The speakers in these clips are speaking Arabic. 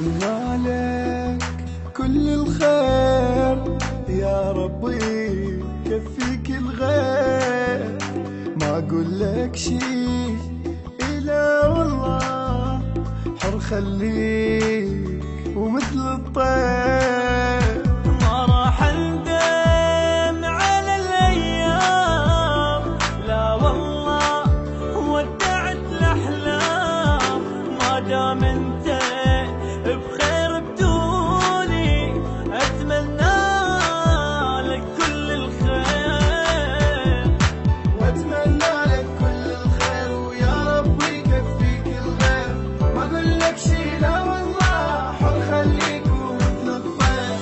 اتمنى لك كل الخير يا ربي كفيك الغير، ما اقول لك شي الا والله حر خليك ومثل الطير. ما راح اندم على الايام، لا والله ودعت الاحلام، ما دام انت بخير بدوني اتمنى لك كل الخير. واتمنى لك كل الخير ويا ربي يكفيك الغير، ما اقول لك شي لا والله حر خليك ومثل الطير.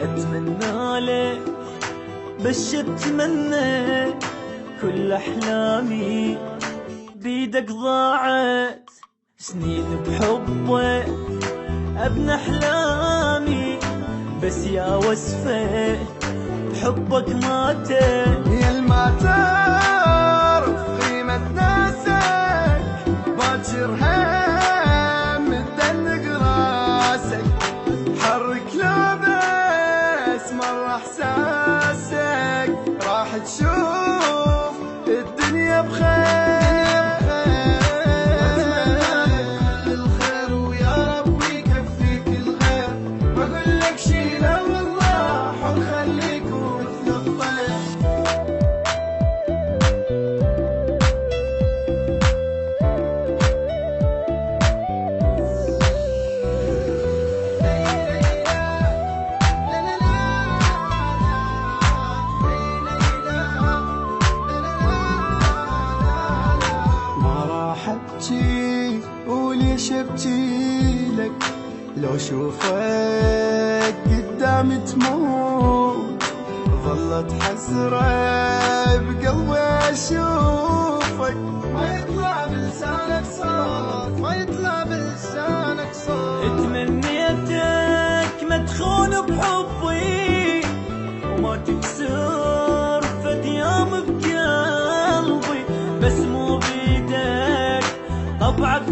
اتمنى لك بس اتمنى كل احلامي بيدك ضاعت، سنين بحبك ابنى احلامي، بس يا وصفه بحبك ماتت. يا الما تعرف قيمة ناسك باكر هم تدنق راسك، حرك لو بس مرة احساسك راح تشوف الدنيا بخير. واتمنى لك كل الخير ويا ربي يكفيك الغير، ما اقول لك شي لا والله حر خليك ومثل الطير. ما راح ابكي وليش ابكي لك، لو شوفك قدامي تموت، ظلت حسرة بقلبي اشوفك، ما يطلع بلسانك صوت، ما يطلع بلسانك صوت. تمنيتك ما تخون بحبي وما تكسر فد يوم بقلبي، بس مو بيدك طبعك